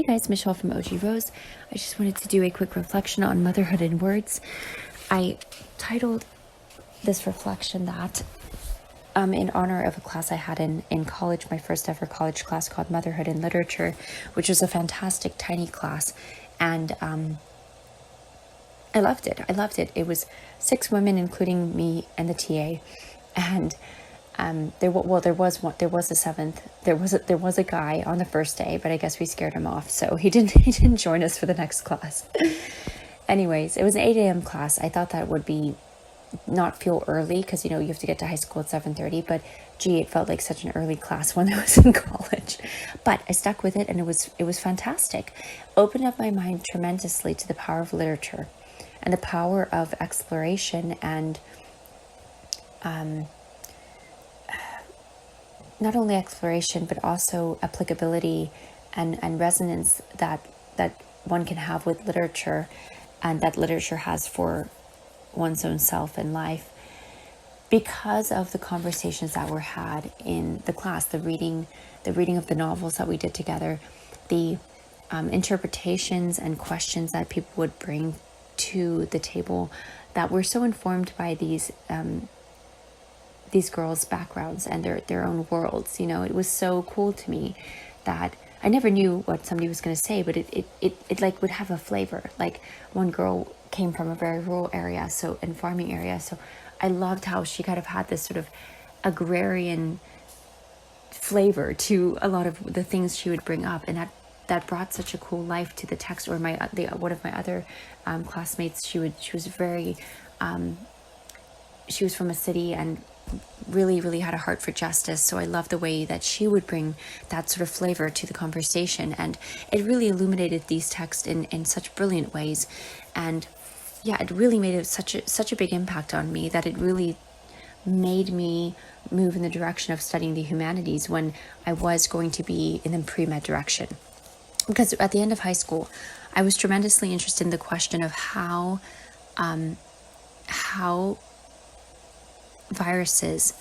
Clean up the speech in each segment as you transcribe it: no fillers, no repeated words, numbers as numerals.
Hey guys, Michelle from OG Rose. I just wanted to do a quick reflection on motherhood in words. I titled this reflection that in honor of a class I had in college, my first ever college class called Motherhood in Literature, which was a fantastic tiny class. And I loved it. It was 6 women, including me and the TA. And there was a seventh. There was a guy on the first day, but I guess we scared him off, so he didn't join us for the next class. Anyways, it was an 8 a.m. class. I thought that would be not feel early because you have to get to high school at 7:30. But gee, it felt like such an early class when I was in college. But I stuck with it, and it was fantastic. Opened up my mind tremendously to the power of literature, and the power of exploration and not only exploration, but also applicability and resonance that one can have with literature, and that literature has for one's own self and life, because of the conversations that were had in the class, the reading of the novels that we did together, the interpretations and questions that people would bring to the table that were so informed by these girls' backgrounds and their own worlds. It was so cool to me that I never knew what somebody was going to say, but it like would have a flavor. Like, one girl came from a very rural area, and farming area, so I loved how she kind of had this sort of agrarian flavor to a lot of the things she would bring up, and that brought such a cool life to the text. Or one of my other classmates, she was very she was from a city and really had a heart for justice. So I love the way that she would bring that sort of flavor to the conversation, and it really illuminated these texts in such brilliant ways. And yeah, it really made such a big impact on me that it really made me move in the direction of studying the humanities when I was going to be in the pre-med direction. Because at the end of high school, I was tremendously interested in the question of how viruses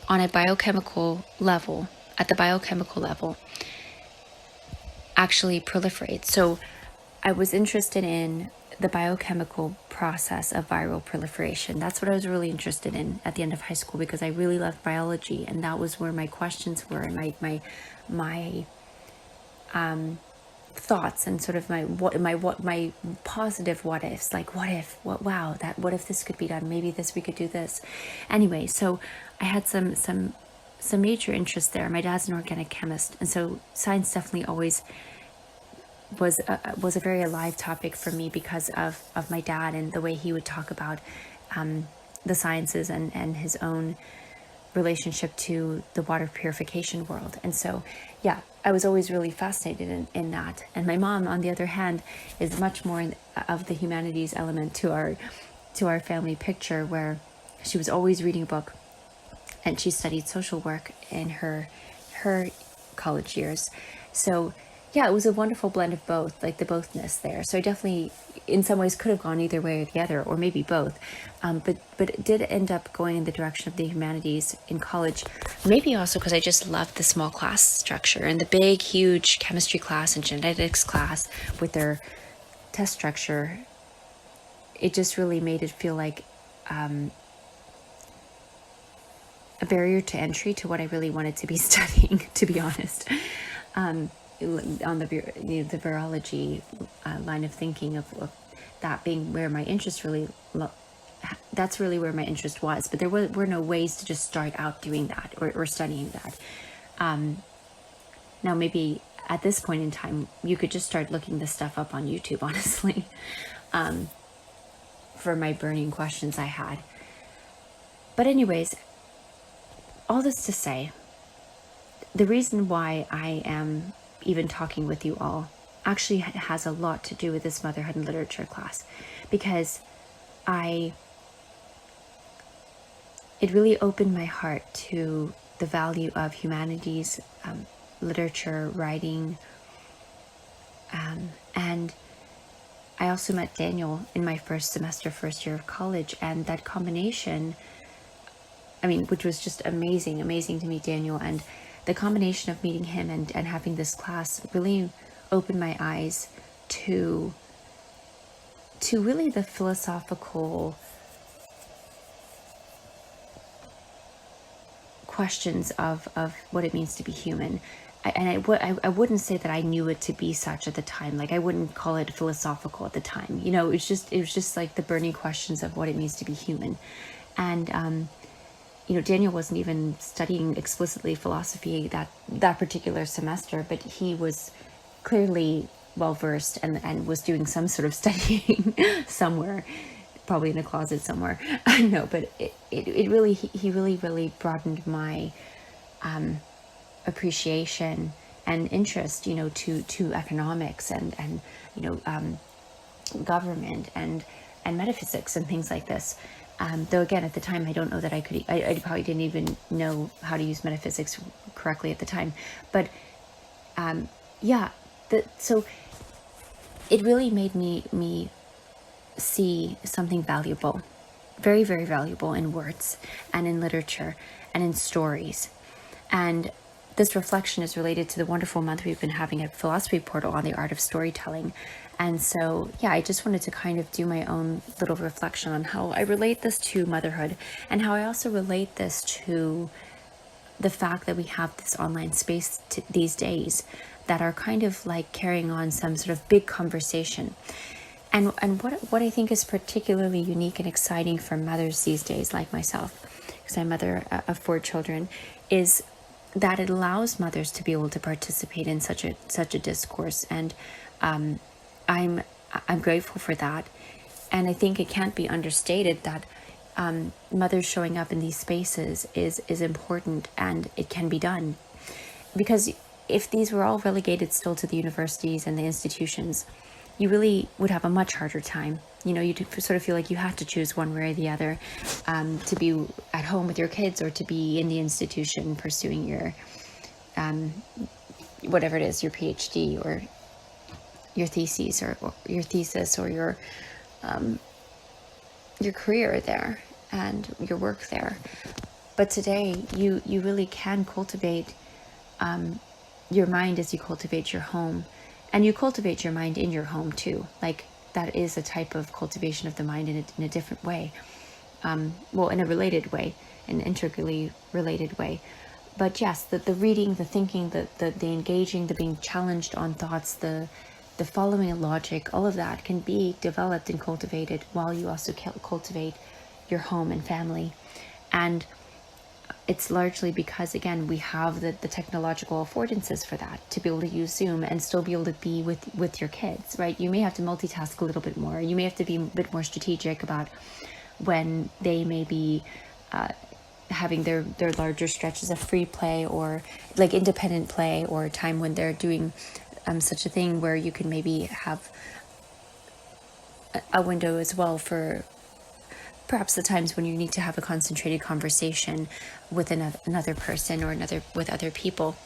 on a biochemical level, actually proliferate. So I was interested in the biochemical process of viral proliferation. That's what I was really interested in at the end of high school, because I really loved biology, and that was where my questions were, and my thoughts, and sort of my positive what ifs, like what if this could be done, maybe we could do this. Anyway, so I had some major interest there. My dad's an organic chemist, and so science definitely always was a very alive topic for me because of my dad and the way he would talk about the sciences and his own relationship to the water purification world. And so yeah, I was always really fascinated in that. And my mom, on the other hand, is much more of the humanities element to our family picture, where she was always reading a book, and she studied social work in her college years. So yeah, it was a wonderful blend of both, like the bothness there. So I definitely, in some ways, could have gone either way or the other, or maybe both. But it did end up going in the direction of the humanities in college. Maybe also because I just loved the small class structure, and the big, huge chemistry class and genetics class with their test structure. It just really made it feel like a barrier to entry to what I really wanted to be studying, to be honest. On the virology line of thinking, of that being where my interest that's really where my interest was. But there were no ways to just start out doing that or studying that. Now maybe at this point in time, you could just start looking this stuff up on YouTube, honestly, for my burning questions I had. But anyways, all this to say, the reason why I am even talking with you all actually has a lot to do with this motherhood and literature class, because it really opened my heart to the value of humanities, literature, writing, and I also met Daniel in my first year of college, and that combination, which was just amazing to meet Daniel, and the combination of meeting him and having this class really opened my eyes to really the philosophical questions of what it means to be human. I wouldn't say that I knew it to be such at the time. Like, I wouldn't call it philosophical at the time. You know, it was just like the burning questions of what it means to be human. And you know, Daniel wasn't even studying explicitly philosophy that particular semester, but he was clearly well versed and was doing some sort of studying somewhere, probably in a closet somewhere. I know, but it really, he really broadened my appreciation and interest, you know, to economics and you know, government and metaphysics and things like this. Though again, at the time, I don't know that I probably didn't even know how to use metaphysics correctly at the time. But yeah, so it really made me see something valuable, very, very valuable in words and in literature and in stories. And this reflection is related to the wonderful month we've been having at Philosophy Portal on the art of storytelling. And so, yeah, I just wanted to kind of do my own little reflection on how I relate this to motherhood, and how I also relate this to the fact that we have this online space these days that are kind of like carrying on some sort of big conversation. And what I think is particularly unique and exciting for mothers these days, like myself, because I'm a mother of 4 children, is that it allows mothers to be able to participate in such a discourse. And I'm grateful for that. And I think it can't be understated that mothers showing up in these spaces is important, and it can be done. Because if these were all relegated still to the universities and the institutions, you really would have a much harder time. You know, you sort of feel like you have to choose one way or the other, to be at home with your kids or to be in the institution pursuing your, whatever it is, your PhD or your thesis or your thesis or your career there and your work there. But today you really can cultivate your mind as you cultivate your home, and you cultivate your mind in your home too. Like, that is a type of cultivation of the mind in a different way, well, in a related way, an integrally related way. But yes, the reading, the thinking, the engaging, the being challenged on thoughts, the following a logic, all of that can be developed and cultivated while you also cultivate your home and family. And it's largely because, again, we have the technological affordances for that, to be able to use Zoom and still be able to be with your kids, right? You may have to multitask a little bit more. You may have to be a bit more strategic about when they may be having their larger stretches of free play, or like independent play, or time when they're doing such a thing where you can maybe have a window as well for perhaps the times when you need to have a concentrated conversation with another person or with other people.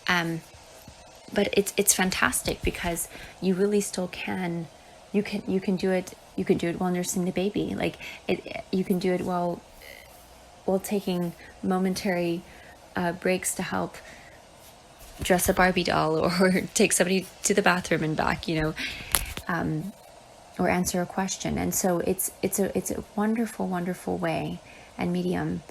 But it's fantastic because you really still can. You can do it. You can do it while nursing the baby. Like, you can do it while taking momentary breaks to help dress a Barbie doll or take somebody to the bathroom and back, you know, or answer a question. And so it's a wonderful, wonderful way and medium,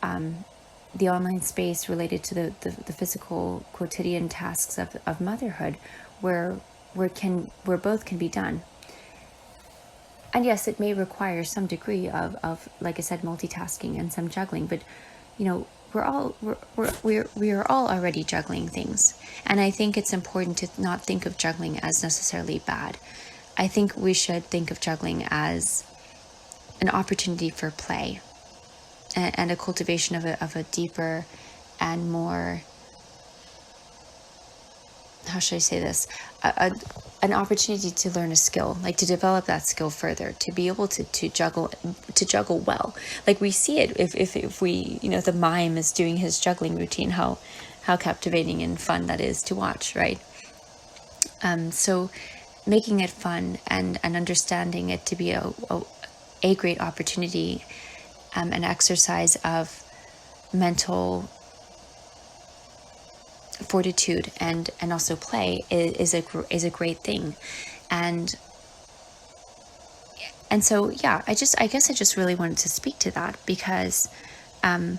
the online space related to the physical quotidian tasks of motherhood, where both can be done. And yes, it may require some degree of, like I said, multitasking and some juggling, but you know, we are all already juggling things. And I think it's important to not think of juggling as necessarily bad. I think we should think of juggling as an opportunity for play and a cultivation of a deeper and more, how should I say this, an opportunity to learn a skill, like to develop that skill further, to be able to juggle well. Like, we see it if we, you know, the mime is doing his juggling routine, how captivating and fun that is to watch, right? So making it fun and understanding it to be a great opportunity, an exercise of mental fortitude and also play is a great thing. And so yeah, I guess I just really wanted to speak to that, because I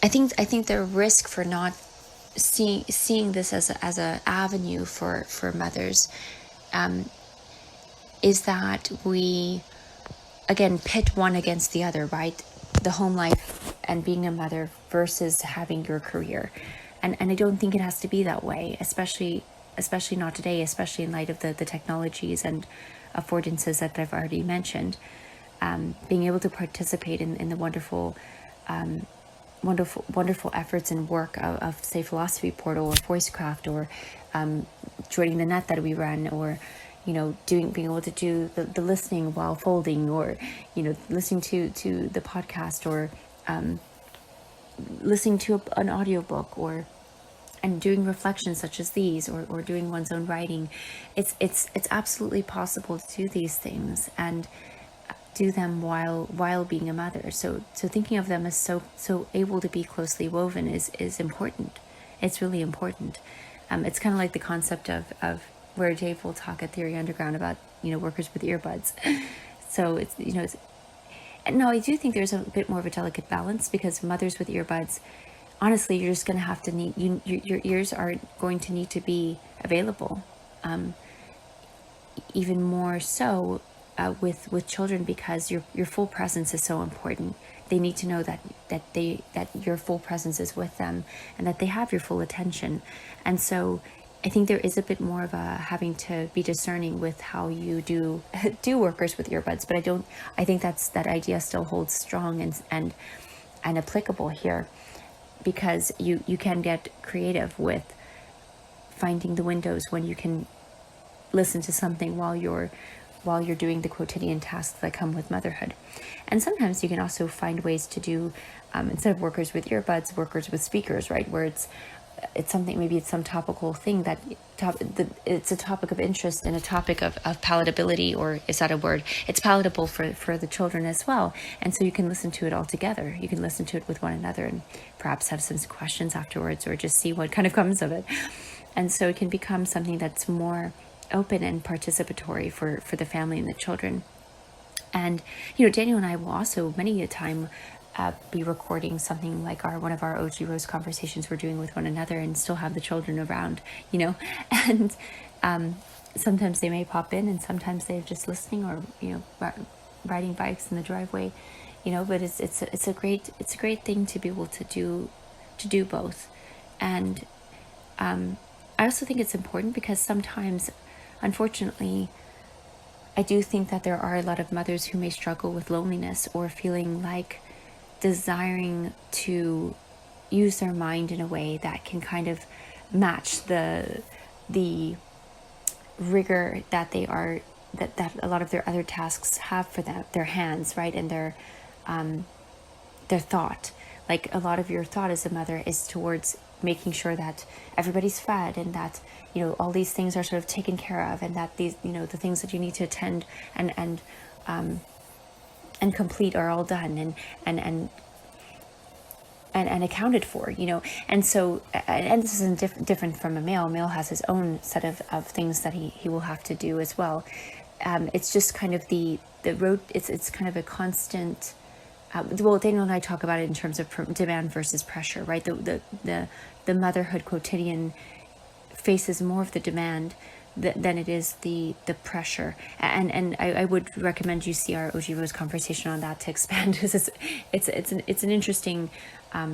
think the risk for not seeing this as a avenue for mothers is that we again pit one against the other, right? The home life and being a mother versus having your career. And I don't think it has to be that way, especially not today, especially in light of the technologies and affordances that I've already mentioned. Being able to participate in the wonderful efforts and work of say Philosophy Portal or Voicecraft, or joining the net that we run, or being able to do the listening while folding, or listening to the podcast, or listening to an audiobook, and doing reflections such as these, or doing one's own writing. It's absolutely possible to do these things and do them while being a mother. So thinking of them as so able to be closely woven is important. It's really important. It's kind of like the concept of where Dave will talk at Theory Underground about workers with earbuds. So it's no, I do think there's a bit more of a delicate balance, because mothers with earbuds, honestly, you're just going to have to your ears are going to need to be available, even more so with children, because your full presence is so important. They need to know that your full presence is with them, and that they have your full attention. And so I think there is a bit more of a having to be discerning with how you do workers with earbuds. But I think that idea still holds strong and applicable here, because you can get creative with finding the windows when you can listen to something while you're doing the quotidian tasks that come with motherhood. And sometimes you can also find ways to do, instead of workers with earbuds, workers with speakers, right? Where it's something, maybe it's some topical thing it's a topic of interest and a topic of palatability, or is that a word? It's palatable for the children as well. And so you can listen to it all together. You can listen to it with one another and perhaps have some questions afterwards, or just see what kind of comes of it. And so it can become something that's more open and participatory for the family and the children. And Daniel and I will also many a time be recording something like one of our OG Rose conversations we're doing with one another, and still have the children around, and sometimes they may pop in, and sometimes they're just listening, or riding bikes in the driveway, but it's a great thing to be able to do both. And I also think it's important, because sometimes, unfortunately, I do think that there are a lot of mothers who may struggle with loneliness, or feeling like desiring to use their mind in a way that can kind of match the rigor that that a lot of their other tasks have for them, their hands, right, and their thought. Like, a lot of your thought as a mother is towards making sure that everybody's fed, and that all these things are sort of taken care of, and that these the things that you need to attend and complete are all done and accounted for, and so, and this isn't different from a male. Male has his own set of things that he will have to do as well. It's just kind of the road. It's kind of a constant. Well, Daniel and I talk about it in terms of demand versus pressure, right? The motherhood quotidian faces more of the demand than it is the pressure. And I would recommend you see our OG Rose conversation on that to expand, because it's an interesting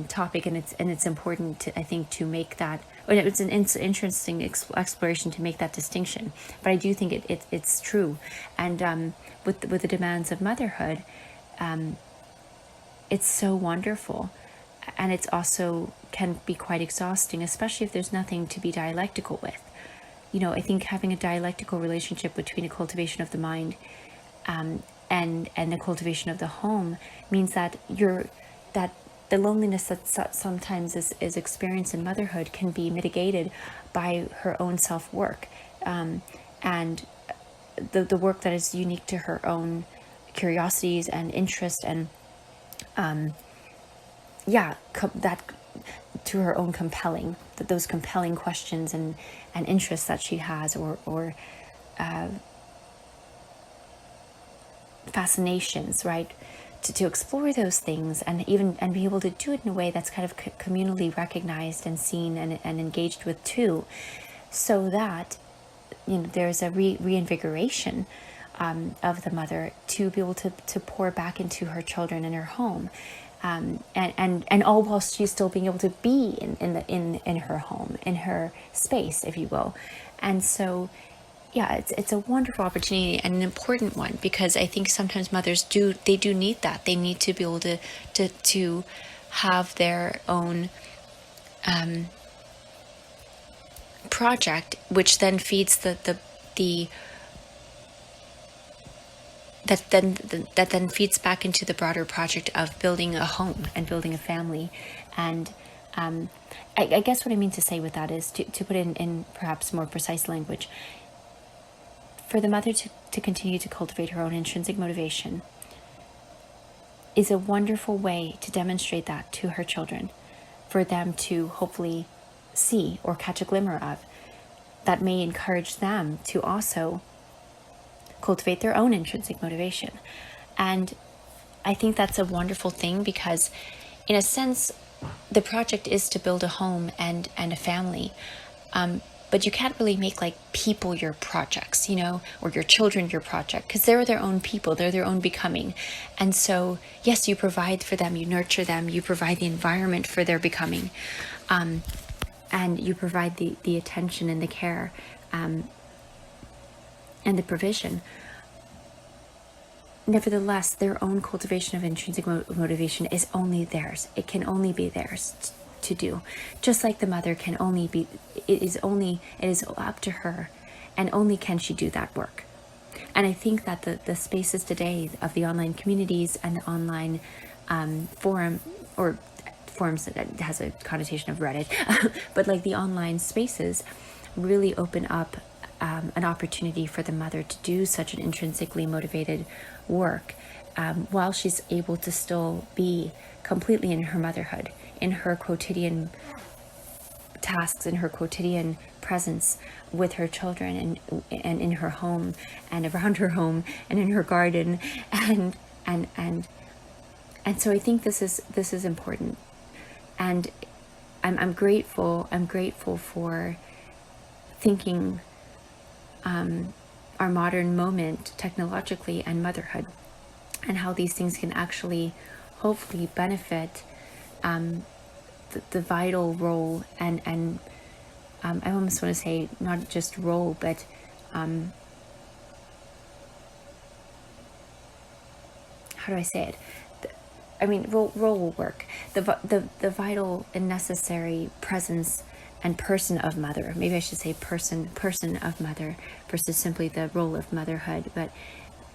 topic, and it's important to, I think, to make that. It's an interesting exploration to make that distinction. But I do think it's true. And with the demands of motherhood, it's so wonderful, and it's also can be quite exhausting, especially if there's nothing to be dialectical with. I think having a dialectical relationship between a cultivation of the mind and the cultivation of the home means that the loneliness that sometimes is experienced in motherhood can be mitigated by her own self-work, and the work that is unique to her own curiosities and interest, and that to her own compelling, those compelling questions and interests that she has, or fascinations, right? To explore those things, and be able to do it in a way that's kind of communally recognized and seen and engaged with too, so that there's a reinvigoration of the mother to be able to pour back into her children in her home, and all while she's still being able to be in her home, in her space, if you will. And so yeah, it's a wonderful opportunity and an important one, because I think sometimes mothers do need that. They need to be able to have their own project, which then feeds that then feeds back into the broader project of building a home and building a family. And I guess what I mean to say with that is to put it in perhaps more precise language, for the mother to continue to cultivate her own intrinsic motivation is a wonderful way to demonstrate that to her children, for them to hopefully see or catch a glimmer of, that may encourage them to also cultivate their own intrinsic motivation. And I think that's a wonderful thing, because in a sense, the project is to build a home and a family. But you can't really make like people your projects, or your children your project, because they're their own people, they're their own becoming. And so, yes, you provide for them, you nurture them, you provide the environment for their becoming, and you provide the attention and the care, and the provision. Nevertheless, their own cultivation of intrinsic motivation is only theirs. It can only be theirs to do, just like the mother can only be, it is up to her, and only can she do that work. And I think that the spaces today of the online communities and the online forums, that has a connotation of Reddit, but like the online spaces really open up an opportunity for the mother to do such an intrinsically motivated work, while she's able to still be completely in her motherhood, in her quotidian tasks, in her quotidian presence with her children, and in her home and around her home and in her garden, and so I think this is important, and I'm grateful for thinking our modern moment technologically and motherhood, and how these things can actually hopefully benefit the vital role and I almost want to say not just role, but how do I say it? Role will work. The vital and necessary presence and person of mother. Maybe I should say person of mother versus simply the role of motherhood, but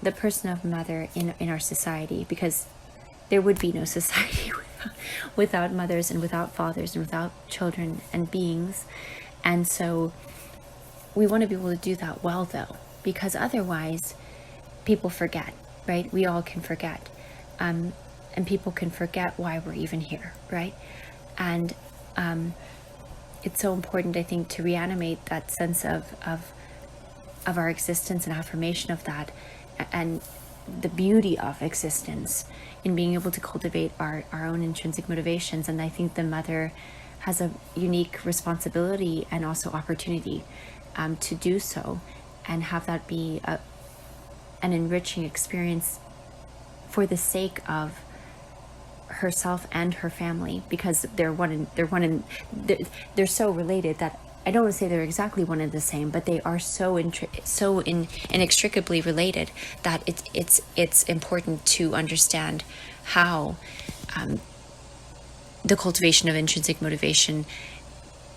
the person of mother in our society, because there would be no society without mothers and without fathers and without children and beings. And so we want to be able to do that well, though, because otherwise people forget, right? We all can forget. And people can forget why we're even here, right? And it's so important, I think, to reanimate that sense of our existence and affirmation of that, and the beauty of existence in being able to cultivate our own intrinsic motivations. And I think the mother has a unique responsibility and also opportunity to do so, and have that be an enriching experience for the sake of herself and her family, because they're so related that I don't want to say they're exactly one and the same, but they are so inextricably related that it's important to understand how the cultivation of intrinsic motivation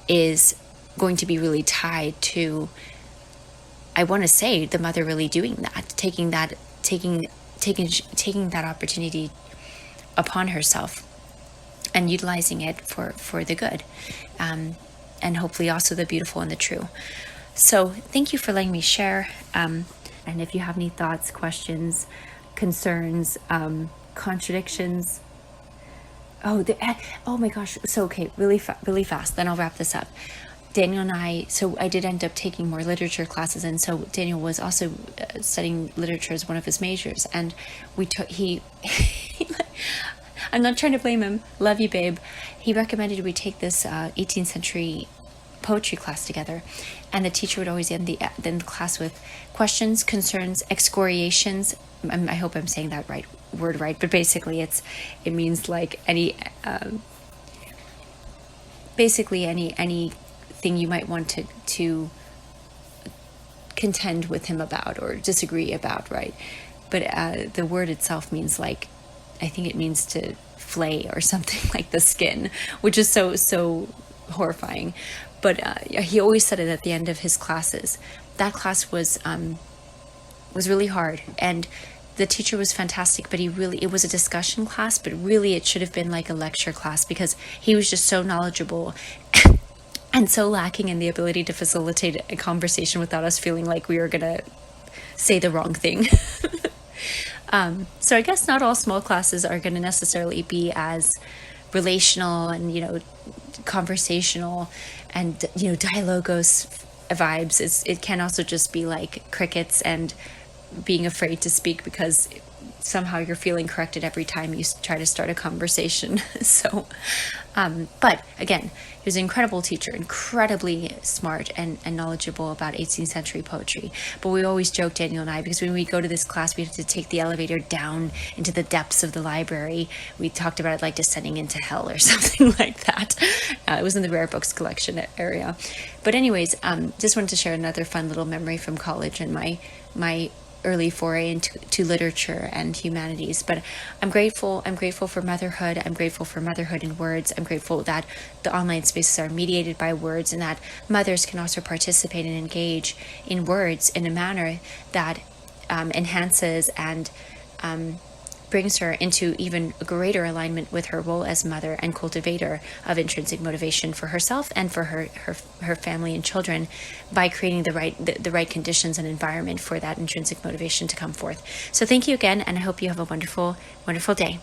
is going to be really tied to, I want to say, the mother really doing that, taking that opportunity upon herself and utilizing it for the good, and hopefully also the beautiful and the true. So thank you for letting me share, and if you have any thoughts, questions, concerns, contradictions, Oh my gosh. So, okay, really fast. Then I'll wrap this up. Daniel and so I did end up taking more literature classes, and so Daniel was also studying literature as one of his majors, and I'm not trying to blame him. Love you, babe. He recommended we take this 18th century poetry class together, and the teacher would always end the class with questions, concerns, excoriations. I hope I'm saying that word right, but basically it means like anything you might want to contend with him about or disagree about, right? But the word itself means like, I think it means to flay or something, like the skin, which is so horrifying. But he always said it at the end of his classes. That class was really hard, and the teacher was fantastic, but it was a discussion class, but really it should have been like a lecture class, because he was just so knowledgeable and so lacking in the ability to facilitate a conversation without us feeling like we were gonna say the wrong thing. So I guess not all small classes are going to necessarily be as relational and, conversational and, dialogos vibes. It can also just be like crickets and being afraid to speak because somehow you're feeling corrected every time you try to start a conversation. So, but again, he was an incredible teacher, incredibly smart and knowledgeable about 18th century poetry. But we always joke, Daniel and I, because when we go to this class, we have to take the elevator down into the depths of the library. We talked about it like descending into hell or something like that. It was in the rare books collection area. But anyways, just wanted to share another fun little memory from college and my early foray into literature and humanities. But I'm grateful for motherhood. I'm grateful for motherhood in words. I'm grateful that the online spaces are mediated by words, and that mothers can also participate and engage in words in a manner that enhances and brings her into even greater alignment with her role as mother and cultivator of intrinsic motivation for herself and for her family and children, by creating the right conditions and environment for that intrinsic motivation to come forth. So thank you again, and I hope you have a wonderful, wonderful day.